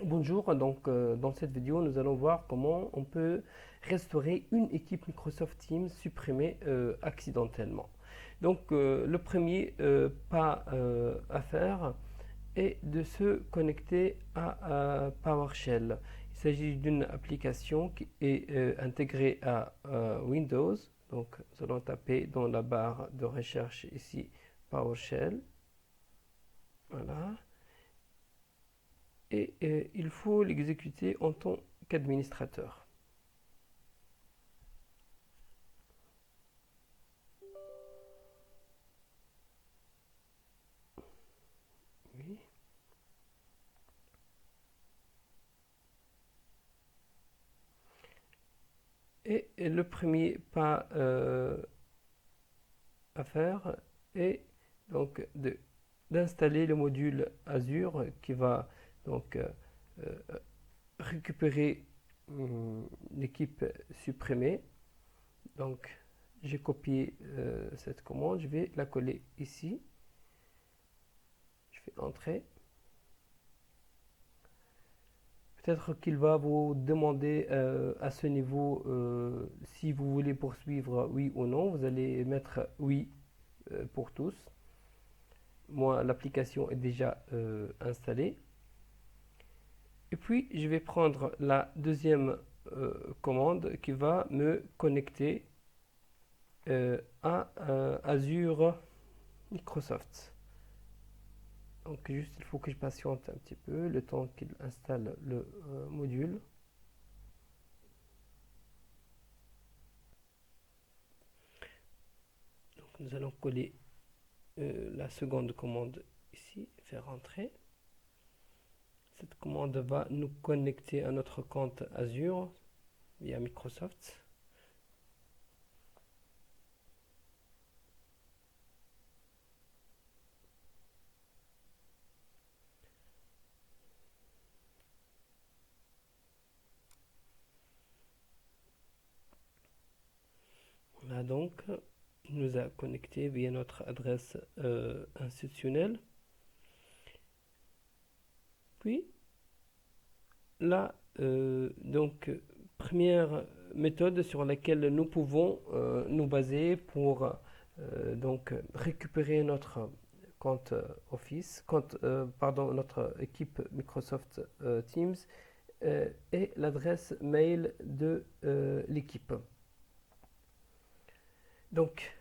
Bonjour, dans cette vidéo, nous allons voir comment on peut restaurer une équipe Microsoft Teams supprimée accidentellement. Le premier pas à faire est de se connecter à PowerShell. Il s'agit d'une application qui est intégrée à Windows. Donc, nous allons taper dans la barre de recherche ici PowerShell. Voilà. Et il faut l'exécuter en tant qu'administrateur. Oui. Et le premier pas à faire est donc d'installer le module Azure qui va donc récupérer l'équipe supprimée. Donc j'ai copié cette commande, je vais la coller ici. Je fais entrer. Peut-être qu'il va vous demander à ce niveau si vous voulez poursuivre oui ou non. Vous allez mettre oui pour tous. Moi, l'application est déjà installée. Et puis, je vais prendre la deuxième commande qui va me connecter à Azure Microsoft. Donc, juste, il faut que je patiente un petit peu le temps qu'il installe le module. Donc, nous allons coller la seconde commande ici, faire entrer. Cette commande va nous connecter à notre compte Azure via Microsoft. Là donc, il nous a connecté via notre adresse institutionnelle. Puis, là, première méthode sur laquelle nous pouvons nous baser pour récupérer notre compte Office, notre équipe Microsoft Teams et l'adresse mail de l'équipe. Donc,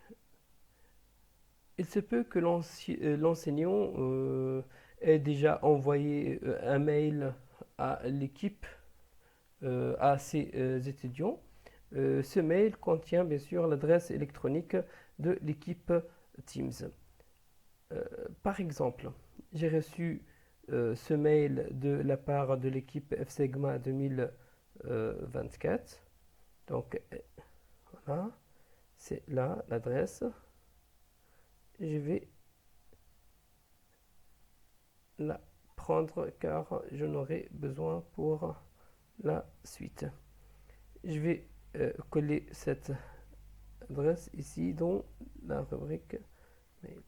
il se peut que l'enseignant ait déjà envoyé un mail à l'équipe, à ses étudiants. Ce mail contient bien sûr l'adresse électronique de l'équipe Teams. Par exemple, j'ai reçu ce mail de la part de l'équipe FSegma 2024. Donc, voilà, c'est là l'adresse. Je vais la prendre car j'en aurai besoin pour la suite. Je vais coller cette adresse ici dans la rubrique mail.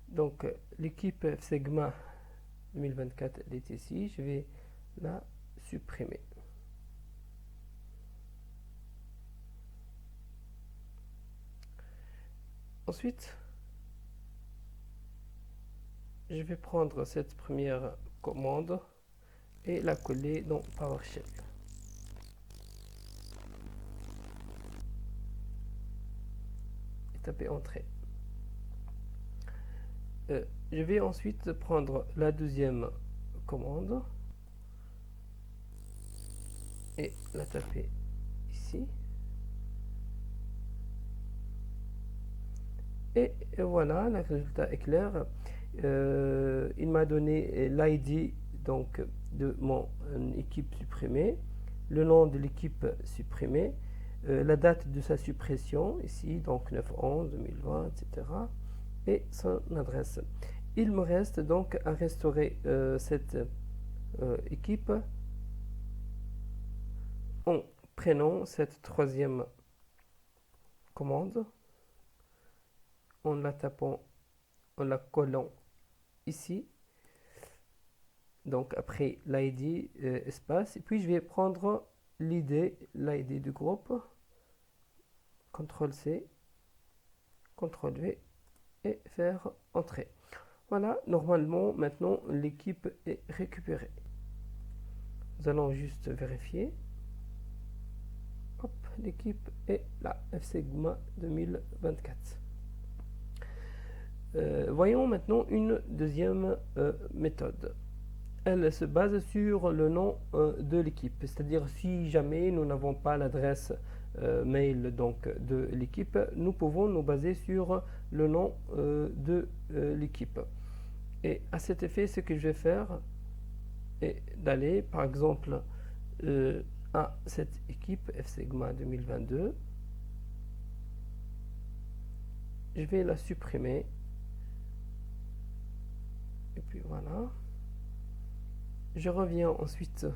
Donc l'équipe Segma 2024 elle est ici, je vais la supprimer. Ensuite, je vais prendre cette première commande et la coller dans PowerShell. Et taper Entrée. Je vais ensuite prendre la deuxième commande et la taper ici. Et voilà, le résultat est clair. Il m'a donné l'ID donc de mon équipe supprimée, le nom de l'équipe supprimée, la date de sa suppression ici, donc 9/11/2020, etc. et son adresse. Il me reste donc à restaurer cette équipe en prenant cette troisième commande. en la tapant, en la collant ici. Donc après l'ID espace, et puis je vais prendre l'ID du groupe, CTRL C, CTRL V et faire entrer. Voilà, normalement maintenant l'équipe est récupérée. Nous allons juste vérifier. Hop, l'équipe est là, F-Sigma 2024. Voyons maintenant une deuxième méthode. Elle se base sur le nom de l'équipe, c'est-à-dire si jamais nous n'avons pas l'adresse mail donc de l'équipe, nous pouvons nous baser sur le nom de l'équipe. Et à cet effet, ce que je vais faire est d'aller par exemple à cette équipe F-Sigma 2022. Je vais la supprimer. Et puis voilà. Je reviens ensuite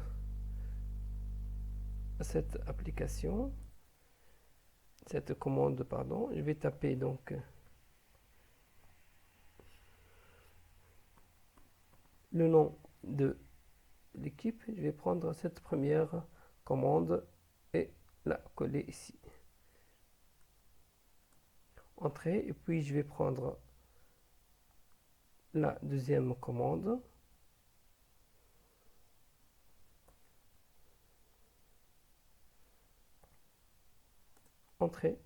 à cette application, cette commande, pardon. Je vais taper donc le nom de l'équipe. Je vais prendre cette première commande et la coller ici. Entrée, et puis je vais prendre la deuxième commande. Entrée.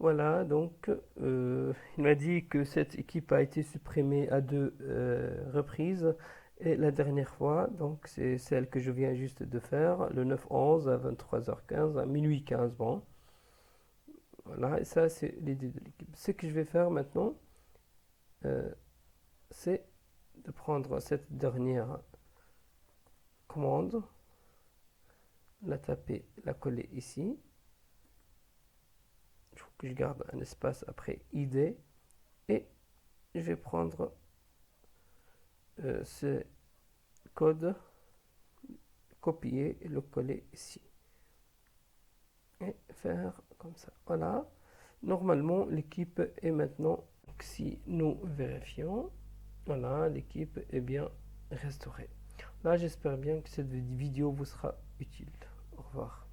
Voilà, donc il m'a dit que cette équipe a été supprimée à 2 reprises. Et la dernière fois, donc c'est celle que je viens juste de faire, le 9-11 à 23h15, à minuit 15, bon. Voilà, et ça c'est l'idée de l'équipe. Ce que je vais faire maintenant, c'est de prendre cette dernière commande, la taper, la coller ici. Il faut que je garde un espace après ID. Et je vais prendre ce code, copier et le coller ici. Et faire comme ça. Voilà. Normalement, l'équipe est maintenant, si nous vérifions, voilà, l'équipe est bien restaurée. Là, j'espère bien que cette vidéo vous sera utile. Au revoir.